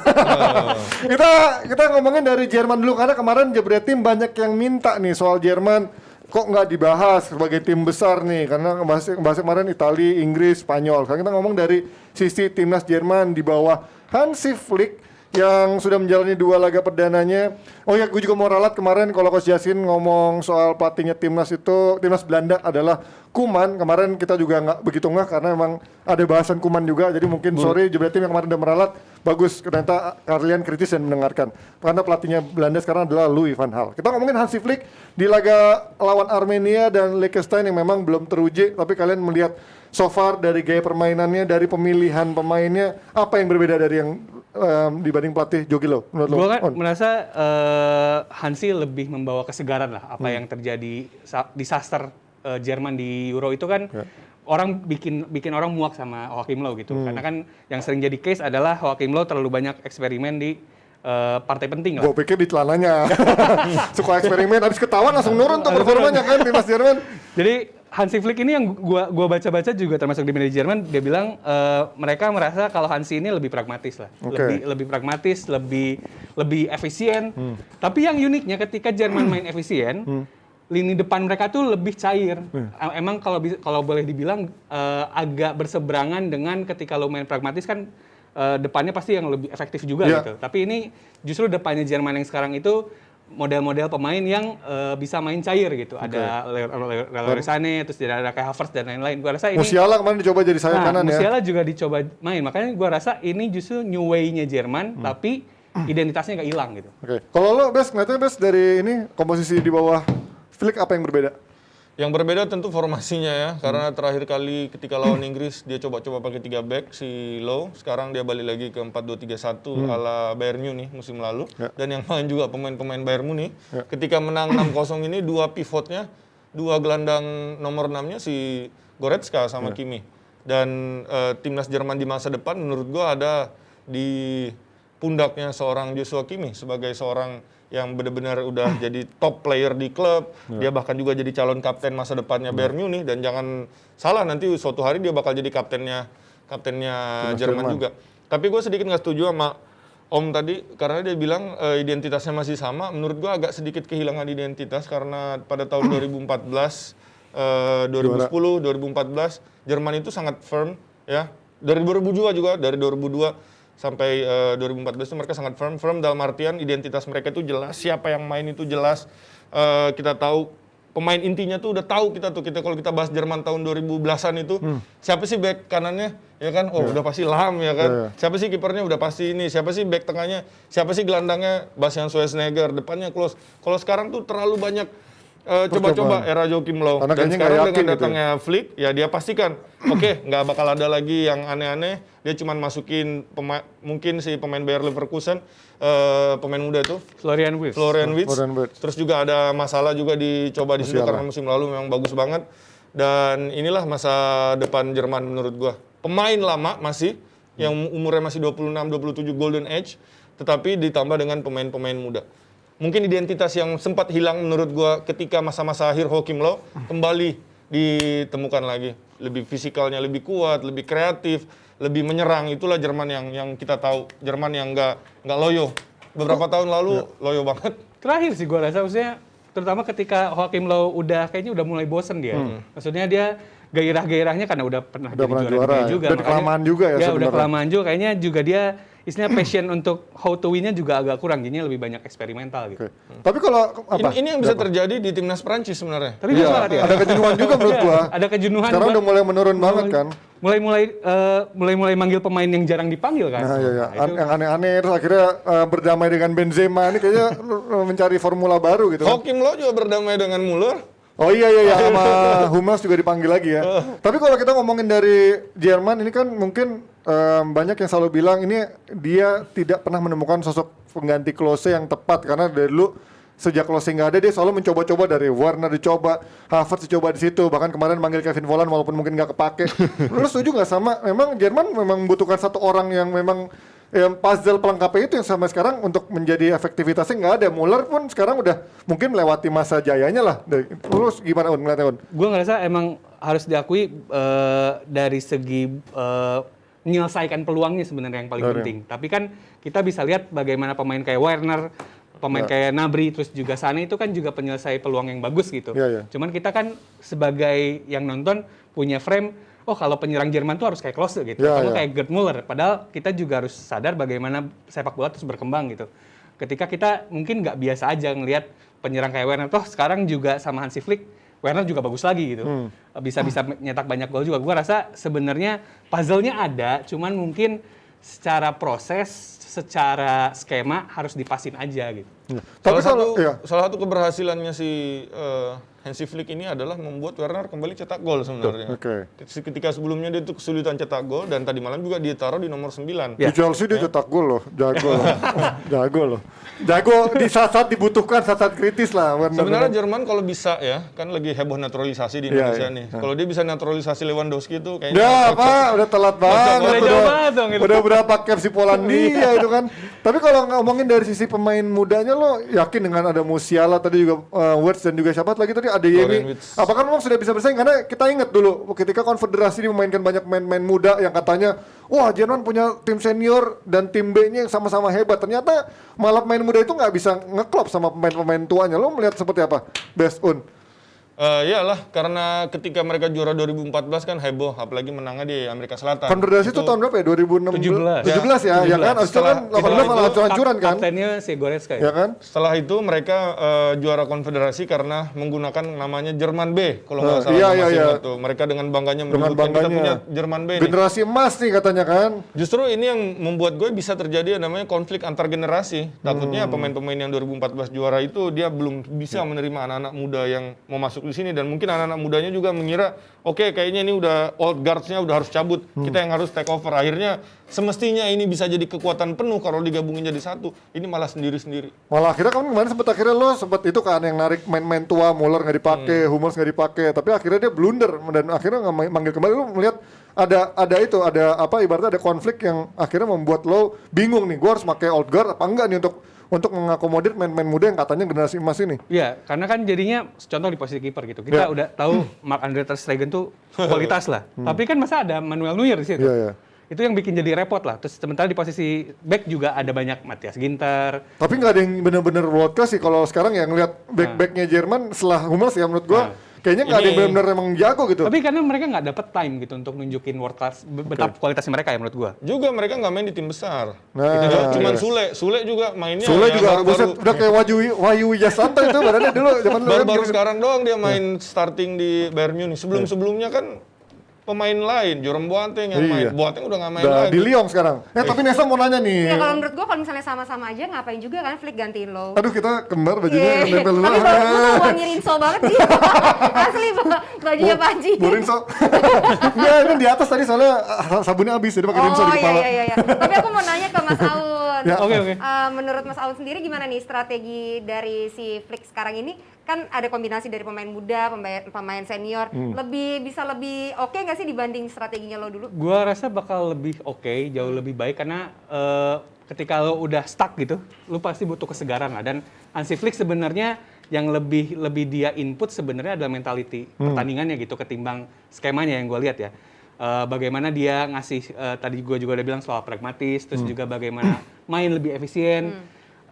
kita ngomongin dari Jerman dulu, karena kemarin jebret tim banyak yang minta nih soal Jerman. Kok nggak dibahas sebagai tim besar nih, karena bahas kemarin Italia, Inggris, Spanyol. Sekarang kita ngomong dari sisi timnas Jerman di bawah Hansi Flick yang sudah menjalani 2 laga perdananya. Oh ya, gue juga mau ralat kemarin kalau Coach Yasin ngomong soal pelatihnya timnas itu, timnas Belanda adalah Koeman. Kemarin kita juga nggak begitu ngeh karena memang ada bahasan Koeman juga. Jadi mungkin sorry jebret tim yang kemarin udah meralat. Bagus, ternyata kalian kritis dan mendengarkan. Karena pelatihnya Belanda sekarang adalah Louis van Gaal. Kita ngomongin Hansi Flick di laga lawan Armenia dan Liechtenstein yang memang belum teruji. Tapi kalian melihat so far dari gaya permainannya, dari pemilihan pemainnya, apa yang berbeda dari yang dibanding pelatih Jogi Löw? Gue kan merasa Hansi lebih membawa kesegaran lah apa yang terjadi disaster Jerman di Euro itu kan. Orang bikin orang muak sama Joachim Löw gitu. Karena kan yang sering jadi case adalah Joachim Löw terlalu banyak eksperimen di partai penting lah. Gue pikir di celananya. Suka eksperimen, habis ketahuan langsung nurun tuh performanya kan timnas Jerman. Jadi Hansi Flick ini yang gua baca-baca juga termasuk di media Jerman, dia bilang mereka merasa kalau Hansi ini lebih pragmatis lah. Lebih pragmatis, lebih efisien. Tapi yang uniknya ketika Jerman main efisien, lini depan mereka tuh lebih cair. Emang kalau boleh dibilang agak berseberangan dengan ketika lo main pragmatis kan depannya pasti yang lebih efektif juga gitu. Tapi ini justru depannya Jerman yang sekarang itu model-model pemain yang bisa main cair gitu. Ada Leroy Sané, terus ada kayak Havertz dan lain-lain. Gua rasa ini Musiala kemarin dicoba jadi sayap kanan ya. Musiala juga dicoba main. Makanya gua rasa ini justru new way-nya Jerman, tapi identitasnya nggak hilang gitu. Oke. Kalau lo ngeliatnya dari ini komposisi di bawah Flick apa yang berbeda? Yang berbeda tentu formasinya ya, karena terakhir kali ketika lawan Inggris dia coba-coba pakai 3 back si Low, sekarang dia balik lagi ke 4-2-3-1 ala Bayern Munich musim lalu. Dan yang main juga pemain-pemain Bayern Munich. Ketika menang 6-0 ini dua pivotnya, dua gelandang nomor 6-nya si Goretzka sama Kimmich. Dan timnas Jerman di masa depan menurut gua ada di pundaknya seorang Joshua Kimmich sebagai seorang yang benar-benar udah jadi top player di klub. Dia bahkan juga jadi calon kapten masa depannya Bayern Munich, dan jangan salah nanti suatu hari dia bakal jadi kaptennya Jerman juga. Tapi gue sedikit nggak setuju sama Om tadi karena dia bilang identitasnya masih sama. Menurut gue agak sedikit kehilangan identitas karena pada tahun 2014, 2010, 2014 Jerman itu sangat firm ya. Dari 2002 juga, dari 2002 sampai 2014 itu mereka sangat firm dalam artian identitas mereka itu jelas, siapa yang main itu jelas. Kita tahu pemain intinya tuh udah tahu kita kalau kita bahas Jerman tahun 2010-an itu siapa sih back kanannya ya kan, udah pasti Lahm ya kan. Siapa sih kipernya udah pasti ini, siapa sih back tengahnya, siapa sih gelandangnya Bastian Schweinsteiger, depannya Klose. Kalau sekarang tuh terlalu banyak coba-coba era Joachim Löw. Dan sekarang dengan datangnya Flick, ya dia pastikan, oke, nggak bakal ada lagi yang aneh-aneh. Dia cuma masukin mungkin si pemain Bayer Leverkusen, pemain muda itu, Florian Wirtz. Terus juga ada masalah juga dicoba di situ karena musim lalu memang bagus banget. Dan inilah masa depan Jerman menurut gua. Pemain lama masih, yang umurnya masih 26-27 golden age, tetapi ditambah dengan pemain-pemain muda. Mungkin identitas yang sempat hilang menurut gua ketika masa-masa akhir Joachim Löw kembali ditemukan lagi. Lebih fisikalnya lebih kuat, lebih kreatif, lebih menyerang. Itulah Jerman yang kita tahu. Jerman yang nggak loyo. Beberapa tahun lalu loyo banget. Terakhir sih gua rasa maksudnya terutama ketika Joachim Löw kayaknya udah mulai bosen dia. Maksudnya dia gairah-gairahnya karena udah pernah jadi juara juga. Dan kelamaan juga ya sebenarnya. Udah kelamaan juga. Kayaknya juga dia istilahnya passion untuk how to win-nya juga agak kurang. Jadinya lebih banyak eksperimental gitu. Tapi kalau apa? Ini yang bisa terjadi di timnas Prancis sebenarnya. Tapi banget ya. Ada kejenuhan juga menurut gua. Ada kejenuhan. Sekarang udah mulai menurun banget kan. Mulai manggil pemain yang jarang dipanggil kan. Nah, yang aneh-aneh terus akhirnya berdamai dengan Benzema ini kayaknya mencari formula baru gitu kan. Joachim Löw juga berdamai dengan Muller. Oh iya sama Hummels juga dipanggil lagi ya. Tapi kalau kita ngomongin dari Jerman ini kan mungkin banyak yang selalu bilang ini dia tidak pernah menemukan sosok pengganti Klose yang tepat karena dari dulu sejak Klose nggak ada dia selalu mencoba-coba, dari Werner dicoba, Havertz dicoba di situ, bahkan kemarin manggil Kevin Volland walaupun mungkin nggak kepake. Lu setuju nggak sama? Memang Jerman memang membutuhkan satu orang yang memang puzzle pelengkapnya itu yang sampai sekarang untuk menjadi efektivitasnya nggak ada. Muller pun sekarang udah mungkin melewati masa jayanya lah. Lu gimana ngeliatnya Un? Gue ngerasa emang harus diakui dari segi menyelesaikan peluangnya sebenarnya yang paling penting. Tapi kan kita bisa lihat bagaimana pemain kayak Werner, pemain kayak Gnabry, terus juga Sané itu kan juga penyelesai peluang yang bagus gitu. Cuman kita kan sebagai yang nonton punya frame, oh kalau penyerang Jerman tuh harus kayak Klose gitu, atau kayak Gerd Müller. Padahal kita juga harus sadar bagaimana sepak bola terus berkembang gitu. Ketika kita mungkin nggak biasa aja ngelihat penyerang kayak Werner, toh sekarang juga sama Hansi Flick, Werner juga bagus lagi gitu. Bisa nyetak banyak gol juga. Gua rasa sebenarnya puzzle-nya ada, cuman mungkin secara proses, secara skema harus dipasin aja gitu. Salah satu keberhasilannya si Hansi Flick ini adalah membuat Werner kembali cetak gol sebenarnya. Ketika sebelumnya dia tuh kesulitan cetak gol dan tadi malam juga dia taruh di nomor 9. Di Chelsea dia cetak gol loh, jago loh. Jago di saat-saat dibutuhkan, saat-saat kritis lah Werner. Sebenarnya Jerman kalau bisa ya, kan lagi heboh naturalisasi di Indonesia nih. Kalau dia bisa naturalisasi Lewandowski itu kayaknya udah telat banget. Udah berapa cap si Polandia itu kan. Tapi kalau ngomongin dari sisi pemain mudanya lo yakin dengan ada Musiala tadi juga Wirtz dan juga siapa lagi tadi ada Yemi. Apakah memang sudah bisa bersaing? Karena kita ingat dulu ketika konfederasi memainkan banyak main-main muda yang katanya wah Jerman punya tim senior dan tim B-nya yang sama-sama hebat. Ternyata malah pemain muda itu nggak bisa ngeklop sama pemain-pemain tuanya. Lo melihat seperti apa? Best Un? Iyalah, karena ketika mereka juara 2014 kan heboh, apalagi menangnya di Amerika Selatan. Konfederasi itu tahun berapa ya? 2017 ya? Ya kan? Abis itu kan 18 malah hancur-hancuran kan? Kaptennya si Goretzka ya kan? Setelah itu mereka juara konfederasi karena menggunakan namanya Jerman B, kalau nggak salah. Iya. Mereka dengan bangganya menyebutkan kita punya Jerman B nih. Generasi emas nih katanya kan? Justru ini yang membuat gue bisa terjadi namanya konflik antar generasi. Takutnya pemain-pemain yang 2014 juara itu dia belum bisa menerima anak-anak muda yang mau masuk di sini dan mungkin anak-anak mudanya juga mengira oke, kayaknya ini udah old guards-nya udah harus cabut. Kita yang harus take over. Akhirnya semestinya ini bisa jadi kekuatan penuh kalau digabungin jadi satu. Ini malah sendiri-sendiri. Malah akhirnya kan kemarin akhirnya lo sempat itu kan yang narik main-main tua, Muller nggak dipakai, Hummels nggak dipakai, tapi akhirnya dia blunder dan akhirnya nggak manggil kembali. Lo melihat ada apa ibaratnya ada konflik yang akhirnya membuat lo bingung nih, gue harus pakai old guard apa enggak nih untuk mengakomodir main-main muda yang katanya generasi emas ini. Iya, karena kan jadinya contoh di posisi kiper gitu. Kita udah tahu Marc-André ter Stegen tuh kualitas lah. Tapi kan masa ada Manuel Neuer di situ. Iya. Itu yang bikin jadi repot lah. Terus sementara di posisi back juga ada banyak Matthias Ginter. Tapi nggak ada yang benar-benar world class sih kalau sekarang yang ngeliat back-backnya Jerman setelah Hummels ya menurut gua kayaknya nggak ada yang benar-benar emang jago gitu. Tapi karena mereka nggak dapet time gitu untuk nunjukin world class betapa kualitasnya mereka ya menurut gua. Juga mereka nggak main di tim besar. Nah, Cuman Sule juga mainnya. Sule ya juga buset, udah kayak Wahyu Wijasanto itu badannya dulu zaman dulu. Baru sekarang doang dia main starting di Bayern Munich. Sebelum-sebelumnya kan pemain lain, Jerome Boateng yang main. Boateng udah nggak main Udah lagi. di Lyon sekarang. Tapi Nesa mau nanya nih. Ya kalau menurut gue kalau misalnya sama-sama aja ngapain juga kan Flick gantiin Low. Aduh kita kembar bajunya nempel dulu. Tapi gue tuh wangi Rinso banget sih. Asli bajunya Panji. Bu Rinso. Enggak, kan di atas tadi soalnya sabunnya habis jadi pakai Rinso di kepala. Iya. Tapi aku mau nanya ke Mas Aun. Ya. Oke. Menurut Mas Aun sendiri gimana nih strategi dari si Flick sekarang ini? Kan ada kombinasi dari pemain muda, pemain senior. Bisa lebih oke nggak sih dibanding strateginya lo dulu? Gua rasa bakal lebih oke, jauh lebih baik karena ketika lo udah stuck gitu, lo pasti butuh kesegaran lah. Dan Hansi Flick sebenarnya yang lebih dia input sebenarnya adalah mentality pertandingannya gitu ketimbang skemanya yang gue lihat ya. Bagaimana dia ngasih tadi gue juga udah bilang soal pragmatis, terus juga bagaimana main lebih efisien.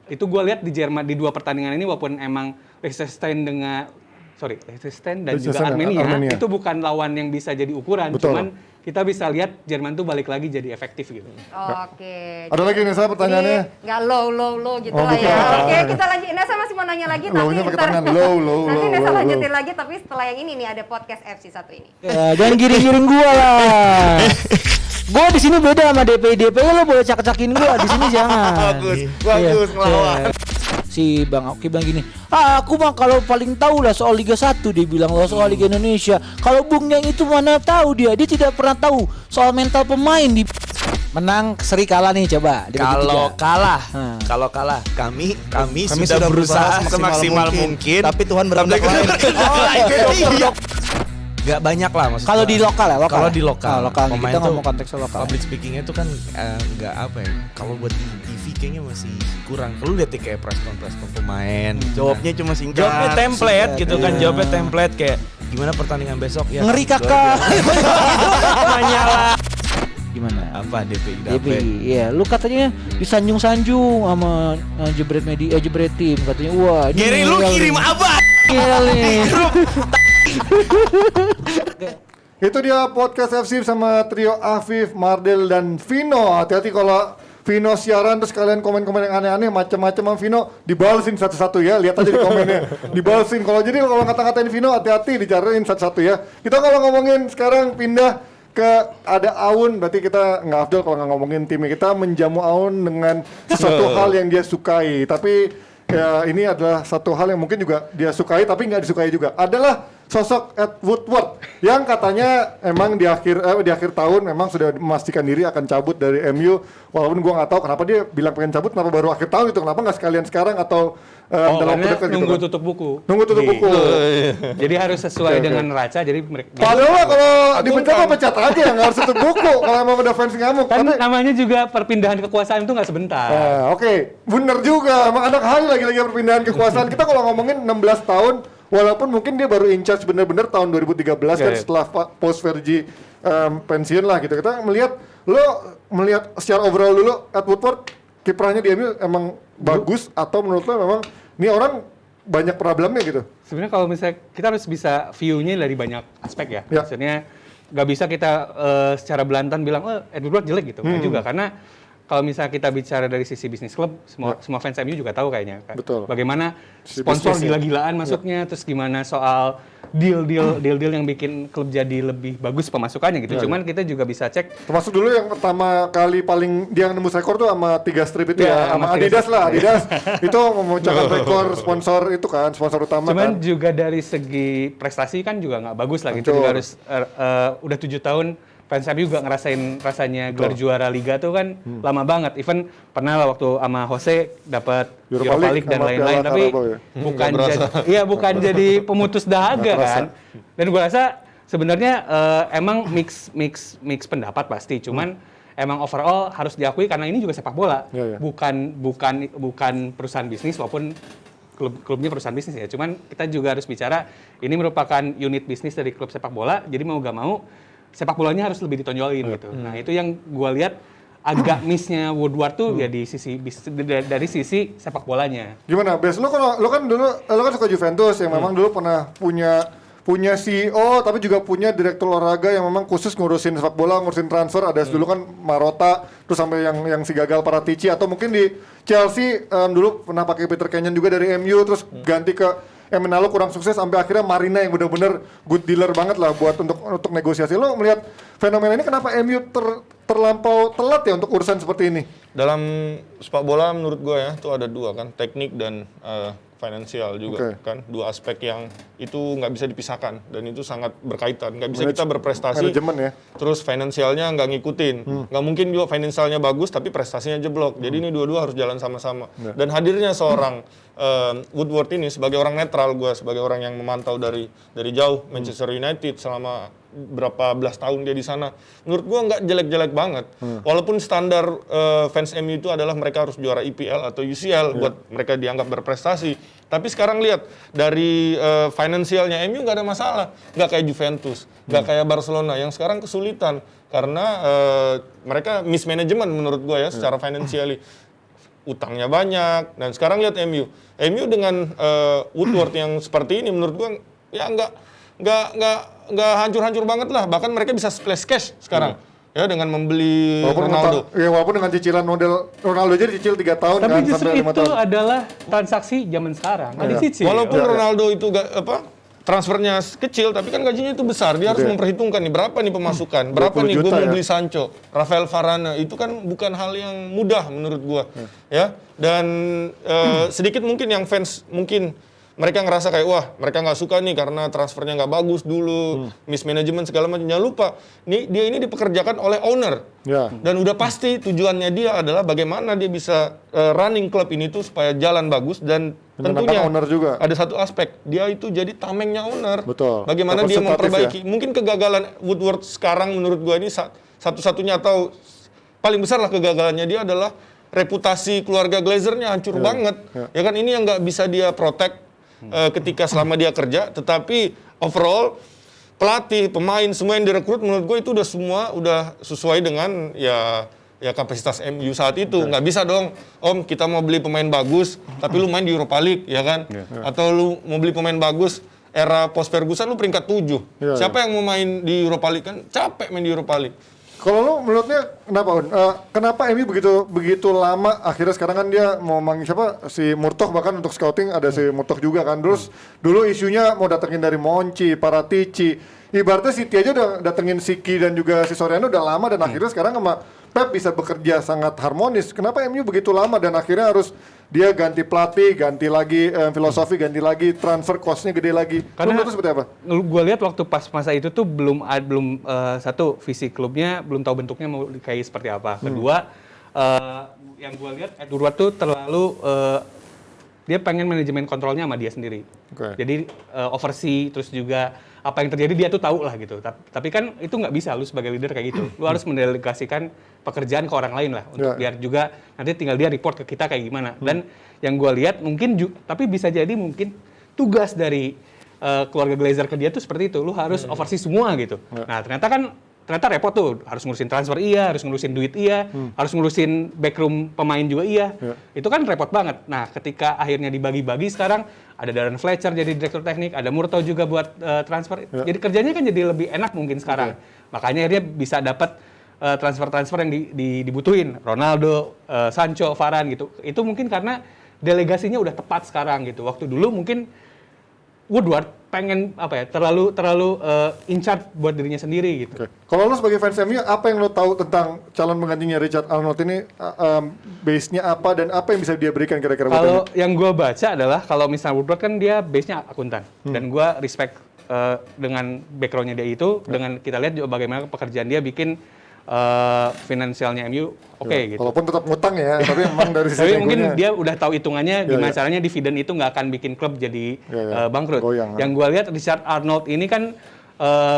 Itu gue lihat di Jerman di 2 pertandingan ini walaupun emang Liechtenstein dan juga Armenia itu bukan lawan yang bisa jadi ukuran. Betul. Cuman kita bisa lihat Jerman tuh balik lagi jadi efektif gitu. Oke. Ada lagi nih saya pertanyaannya. Nggak low gitu lah ya. Oke, kita lanjut. Nesa masih mau nanya lagi Low-nya tapi pakai tangan. Low. Nanti Nesa lanjutin lagi tapi setelah yang ini nih ada podcast FC satu ini. Ya, jangan giring-giring gua lah. Gua di sini beda sama DP lo boleh cak-cakin gua di sini jangan. Bagus ngelawan. Si Bang Oki bilang gini, aku mah kalau paling tahu lah soal Liga 1 dia bilang loh soal Liga Indonesia. Kalau Bung Yang itu mana tahu dia tidak pernah tahu soal mental pemain di menang seri kalah nih coba. Kalau kalah kami sudah berusaha semaksimal mungkin tapi Tuhan berkehendak lain. Gak banyak lah maksudnya. Kalau di lokal ya, Kalau di lokal, lokal pemain kita tuh ngomong konteksnya lokal. Public speakingnya tuh kan nggak apa ya. Kalau buat di TV kayaknya masih kurang. Kalau lihat kayak press conference pemain, Jawabnya cuma singkat. jawabnya template singkat, gitu kan, iya. jawabnya template kayak gimana pertandingan besok ya. Ngeri kakak. Menyala. Gimana? Apa DP? Iya, lu katanya disanjung-sanjung sama jebret tim katanya. Wah, ini Gary lu meninggal kirim nih. apa? Meninggal nih. Itu dia podcast FC sama trio Afif, Mardel dan Vino. Hati-hati kalau Vino siaran terus kalian komen-komen yang aneh-aneh macam-macam sama Vino dibalesin satu-satu ya. Lihat aja di komennya. Dibalesin. Kalau ngata-ngatain Vino hati-hati dicariin satu-satu ya. Kita kalau ngomongin sekarang pindah ke ada Aun, berarti kita nggak afdol kalau nggak ngomongin timnya. Kita menjamu Aun dengan sesuatu hal yang dia sukai. Tapi ya ini adalah satu hal yang mungkin juga dia sukai tapi nggak disukai juga. Adalah sosok Ed Woodward yang katanya emang di akhir tahun memang sudah memastikan diri akan cabut dari MU. Walaupun gua nggak tahu kenapa dia bilang pengen cabut, kenapa baru akhir tahun itu, kenapa nggak sekalian sekarang atau dalam waktu dekat gitu. Nunggu kan. tutup buku. Nunggu tutup buku. Jadi harus sesuai Oke. dengan neraca. Jadi mereka Padahal kalau dipecat mah pecat aja, nggak harus tutup buku kalau emang udah fans ngamuk. kan Tapi namanya juga perpindahan kekuasaan itu nggak sebentar. Oke, bener juga. Emang anak hari lagi perpindahan kekuasaan. Kita kalau ngomongin 16 tahun, walaupun mungkin dia baru in charge bener-bener tahun 2013 kan Iya. setelah post Fergie pensiun lah gitu. Kita melihat secara overall dulu Ed Woodward kiprahnya di MU emang bagus atau menurut lo memang ini orang banyak problemnya gitu. Sebenarnya kalau misalnya kita harus bisa view-nya dari banyak aspek ya. Ya. Maksudnya nggak bisa kita secara belantan bilang Ed Woodward jelek gitu. Nggak juga karena kalau misalnya kita bicara dari sisi bisnis klub, semua fans MU juga tahu kayaknya. Betul. Bagaimana Sisi sponsor bisnis ya. gila-gilaan masuknya, terus gimana soal deal yang bikin klub jadi lebih bagus pemasukannya gitu. Cuman kita juga bisa cek Termasuk dulu yang pertama kali paling dia nembus rekor tuh sama 3 strip itu Ya, ya, sama sama Adidas 3 lah, Adidas itu memecahkan rekor sponsor itu kan, sponsor utama Cuman kan. juga dari segi prestasi kan juga nggak bagus lah gitu. Betul. Juga harus udah 7 tahun fans MU juga ngerasain rasanya gelar juara liga tuh kan lama banget. Even pernah lah waktu sama Jose dapat Europa Europa League League dan sama lain-lain, Piala tapi Carabao ya. bukan jadi pemutus dahaga kan. Dan gua rasa sebenarnya emang mix pendapat pasti. Cuman emang overall harus diakui karena ini juga sepak bola, Iya, iya. bukan perusahaan bisnis walaupun klubnya perusahaan bisnis ya. Cuman kita juga harus bicara ini merupakan unit bisnis dari klub sepak bola. Jadi mau gak mau sepak bolanya harus lebih ditonjolin gitu. Nah itu yang gue lihat agak missnya Woodward tuh ya dari sisi sepak bolanya. Gimana, Bes? Lo kan suka Juventus yang memang dulu pernah punya CEO tapi juga punya direktur olahraga yang memang khusus ngurusin sepak bola, ngurusin transfer. Ada dulu kan Marotta, terus sampai yang si gagal Paratici, atau mungkin di Chelsea dulu pernah pakai Peter Kenyon juga dari MU, terus ganti ke Emenalo kurang sukses sampai akhirnya Marina yang benar-benar good dealer banget lah buat untuk negosiasi. Lo melihat fenomena ini kenapa MU terlampau telat ya untuk urusan seperti ini? Dalam sepak bola menurut gue ya, itu ada dua kan, teknik dan finansial juga kan, dua aspek yang itu nggak bisa dipisahkan dan itu sangat berkaitan. Nggak bisa kita berprestasi, manajemen ya. terus finansialnya nggak ngikutin. Nggak mungkin juga finansialnya bagus tapi prestasinya jeblok. Jadi ini dua-dua harus jalan sama-sama. Dan hadirnya seorang Woodward ini sebagai orang netral, gue sebagai orang yang memantau dari jauh Manchester United selama berapa belas tahun dia di sana, menurut gua nggak jelek-jelek banget. Walaupun standar fans MU itu adalah mereka harus juara EPL atau UCL buat mereka dianggap berprestasi. Tapi sekarang lihat dari finansialnya MU nggak ada masalah, nggak kayak Juventus, nggak kayak Barcelona yang sekarang kesulitan karena mereka mismanagement menurut gua ya secara finansially. Utangnya banyak, dan sekarang lihat MU dengan Woodward yang seperti ini menurut gua ya nggak hancur-hancur banget lah, bahkan mereka bisa splash cash sekarang ya dengan membeli Ronaldo. Walaupun dengan cicilan model Ronaldo aja dicicil 3 tahun Tapi kan justru sampai 5 itu tahun. adalah transaksi zaman sekarang. Nggak dicicil. Walaupun Ronaldo itu transfernya kecil, tapi kan gajinya itu besar. Dia harus memperhitungkan nih berapa nih pemasukan, berapa 20 nih gue juta mau ya. beli Sancho, Rafael Varane. Itu kan bukan hal yang mudah menurut gue, ya. Dan sedikit mungkin yang fans mungkin mereka ngerasa kayak wah mereka nggak suka nih karena transfernya nggak bagus dulu, mismanagement segala macam. Jangan lupa, dia ini dipekerjakan oleh owner. Ya. Dan udah pasti tujuannya dia adalah bagaimana dia bisa running klub ini tuh supaya jalan bagus dan Menyenangkan tentunya owner juga. ada satu aspek, dia itu jadi tamengnya owner. Betul. Bagaimana dia Representatif memperbaiki. ya. Mungkin kegagalan Woodward sekarang menurut gua ini satu-satunya atau paling besar lah kegagalannya dia adalah reputasi keluarga Glazernya hancur banget. Ya kan ini yang nggak bisa dia protect ketika selama dia kerja, tetapi overall pelatih, pemain, semua yang direkrut menurut gue itu udah sesuai dengan ya kapasitas MU saat itu. Nggak bisa dong, Om kita mau beli pemain bagus, tapi lu main di Europa League, ya kan? Atau lu mau beli pemain bagus, era post Ferguson lu peringkat 7. Siapa yang mau main di Europa League kan? Capek main di Europa League. Kalau lo menurutnya kenapa, Un? Kenapa MU begitu lama akhirnya sekarang kan dia mau manggil siapa si Murtoh, bahkan untuk scouting ada si Murtoh juga kan. Terus dulu isunya mau datengin dari Monchi, Paratici. Ibaratnya City aja udah datengin Siki dan juga si Soriano udah lama dan akhirnya sekarang sama Pep bisa bekerja sangat harmonis. Kenapa MU begitu lama dan akhirnya harus dia ganti pelatih, ganti lagi filosofi, ganti lagi transfer cost-nya gede lagi. Karena Menurut lu seperti apa? Gue lihat waktu pas masa itu tuh belum satu visi klubnya belum tahu bentuknya mau kayak seperti apa. Kedua yang gue lihat Woodward tuh terlalu dia pengen manajemen kontrolnya sama dia sendiri. Jadi oversee terus juga apa yang terjadi dia tuh tahu lah gitu. Tapi kan itu nggak bisa lu sebagai leader kayak gitu. Lu harus mendelegasikan pekerjaan ke orang lain lah untuk biar juga nanti tinggal dia report ke kita kayak gimana. Dan yang gue lihat mungkin tapi bisa jadi mungkin tugas dari keluarga Glazer ke dia tuh seperti itu. Lu harus oversee semua gitu. Nah, ternyata repot tuh, harus ngurusin transfer harus ngurusin duit harus ngurusin backroom pemain juga Itu kan repot banget. Nah, ketika akhirnya dibagi-bagi sekarang ada Darren Fletcher jadi direktur teknik, ada Murtoh juga buat transfer. Jadi kerjanya kan jadi lebih enak mungkin sekarang. Makanya akhirnya bisa dapat transfer-transfer yang dibutuhin, Ronaldo, Sancho, Varane gitu. Itu mungkin karena delegasinya udah tepat sekarang gitu. Waktu dulu mungkin Woodward pengen terlalu in charge buat dirinya sendiri gitu. Oke. Kalau lo sebagai fans MU, apa yang lo tahu tentang calon penggantinya Richard Arnold ini? Base-nya apa dan apa yang bisa dia berikan kira-kira buat Kalau MU? yang gue baca adalah kalau misalnya Woodward kan dia base-nya akuntan dan gue respect dengan background-nya dia itu. Dengan kita lihat juga bagaimana pekerjaan dia bikin finansialnya MU oke gitu. Walaupun tetap ngutang ya, tapi memang dari sisi Tapi mungkin egonya. dia udah tahu hitungannya gimana Iya. caranya dividen itu nggak akan bikin klub jadi Iya. bangkrut. Goyang. Yang gue lihat Richard Arnold ini kan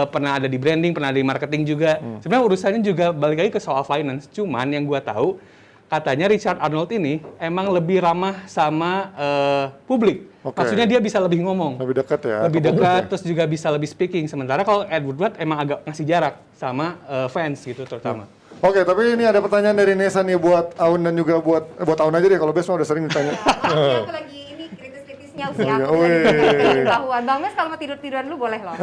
pernah ada di branding, pernah ada di marketing juga. Sebenarnya urusannya juga balik lagi ke soal finance. Cuman yang gue tahu katanya Richard Arnold ini emang lebih ramah sama publik. Oke. Maksudnya dia bisa lebih ngomong. Lebih dekat ya. Lebih ke publik dekat, ya? terus juga bisa lebih speaking. Sementara kalau Ed Woodward emang agak ngasih jarak sama fans gitu terutama. Oke, tapi ini ada pertanyaan dari Nesa nih buat Aun dan juga buat Aun aja deh, kalau Bes mah udah sering ditanya. Aku lagi ini kritis-kritisnya usia aku. Oh, iya. Lagi bahuan. Bang Mes kalau mau tidur-tiduran lu boleh loh.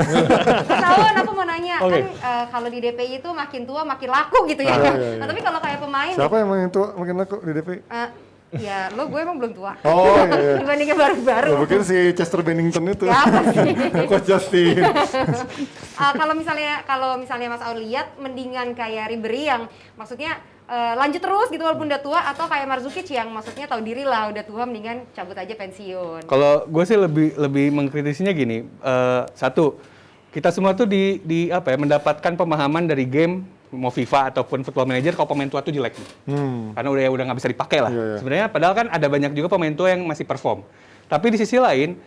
Tahun aku mau nanya, Oke. kan kalau di DPI itu makin tua makin laku gitu ya. iya, iya. Nah, tapi kalau kayak pemain Siapa yang main tua makin laku di DPI? ya lo gue emang belum tua. Oh iya. Dibandingin baru-baru. Gue pikir si Chester Bennington itu. Ya, apa sih? Coach Justin. Kalau misalnya Mas Aun lihat mendingan kayak Ribery yang maksudnya lanjut terus gitu walaupun udah tua, atau kayak Marzukic yang maksudnya tahu diri lah udah tua mendingan cabut aja pensiun. Kalau gue sih lebih mengkritisinya gini, satu, kita semua tuh mendapatkan pemahaman dari game mau FIFA ataupun Football Manager kalau pemain tua tuh jelek, karena udah nggak bisa dipakai lah. Iya, iya. Sebenarnya padahal kan ada banyak juga pemain tua yang masih perform. Tapi di sisi lain,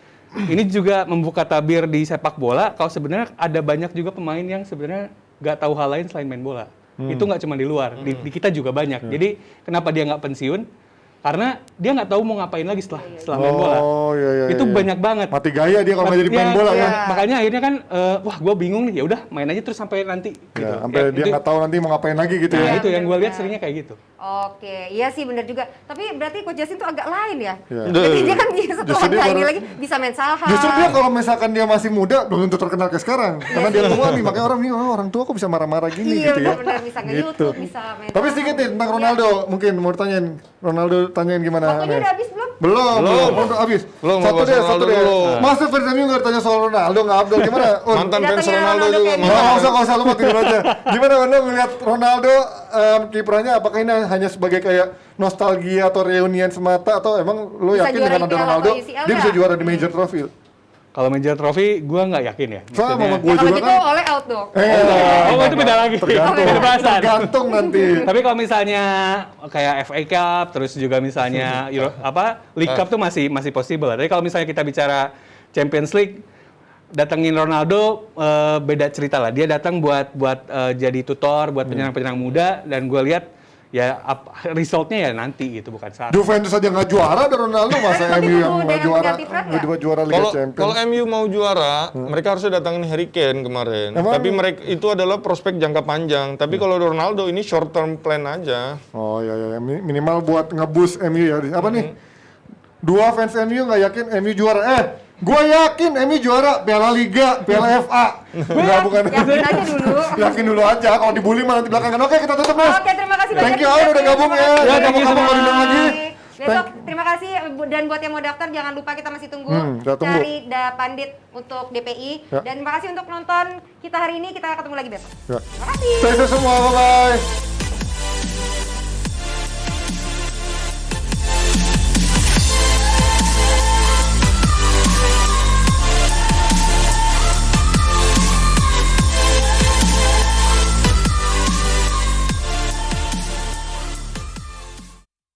ini juga membuka tabir di sepak bola. Kalau sebenarnya ada banyak juga pemain yang sebenarnya nggak tahu hal lain selain main bola. Itu nggak cuma di luar, di kita juga banyak. Jadi kenapa dia nggak pensiun? Karena dia nggak tahu mau ngapain lagi setelah main bola. Oh iya. Itu banyak banget. Mati gaya dia kalau nggak jadi main bola Iya. kan. Makanya akhirnya kan, wah gue bingung nih, ya udah main aja terus sampai nanti. Gitu. Ya, sampai dia nggak tahu nanti mau ngapain lagi gitu Nah ya. itu yang gue lihat benar. seringnya kayak gitu. Oke, iya sih benar juga. Tapi berarti Coach Justin tuh agak lain ya. Iya. Jadi dia kan setelah Justru dia ini baru- lagi bisa main saham. Justru dia kalau misalkan dia masih muda belum tentu terkenal kayak sekarang. Karena dia tua nih, makanya orang bingung, orang tua kok bisa marah-marah gini Iya, gitu ya. benar-benar bisa nge-YouTube, bisa main Tapi saham. sedikit nih tentang Ronaldo, mungkin mau ditanyain. Ronaldo tanyain gimana? Waktunya Nes? udah habis belum? Belum. Udah habis. Belum, Satu bahas deh, Ronaldo satu deh. dulu. Masa fans MU nggak ditanya soal Ronaldo, nggak Abdul gimana? Un? Mantan fans Datangnya Ronaldo Ronaldo juga. kayak Oh, nggak usah lu mau tidur aja. Gimana Anda ngeliat Ronaldo kiprahnya? Apakah ini hanya sebagai kayak nostalgia atau reunian semata, atau emang lu Bisa yakin juara dengan ada IPL Ronaldo atau UCL dia bisa nggak? juara di major trophy? Kalau major trophy, gue nggak yakin ya. Sama Maksudnya- gue Ya, kalau juga gitu kan. oleh out dong. Oh itu beda lagi. Tergantung. Beda bahasan. Tergantung nanti. Tapi kalau misalnya kayak FA Cup, terus juga misalnya League Cup tuh masih possible. Tapi kalau misalnya kita bicara Champions League, datengin Ronaldo beda cerita lah. Dia datang buat jadi tutor buat penyerang-penyerang muda, dan gue lihat ya resultnya ya nanti gitu, bukan sekarang. Juventus aja nggak juara, ada Ronaldo masa Tapi MU yang tunggu, nggak dengan juara, mengganti Fred nggak juara Liga Kalau Champions. MU mau juara, mereka harusnya datangin Harry Kane kemarin. Emang? Tapi mereka itu adalah prospek jangka panjang. Tapi kalau Ronaldo ini short term plan aja. Oh iya, minimal buat ngeboost MU ya. Apa nih? Dua fans MU nggak yakin MU juara. Gue yakin MU juara Piala Liga, Piala FA. Enggak, bukan. Yakin aja dulu. Yakin dulu aja. Kalau dibully malah nanti belakangan. Oke, kita tutup, Mas. Oke, terima kasih banyak. Thank you, Aun, udah gabung ya. Terima kasih. Kamu mau diundang lagi. Besok terima kasih, dan buat yang mau daftar jangan lupa kita masih tunggu kita tunggu. cari pandit untuk DPI, Ya. dan terima kasih untuk nonton kita hari ini, kita ketemu lagi besok. Ya. Terima kasih. Stay safe semua, bye-bye.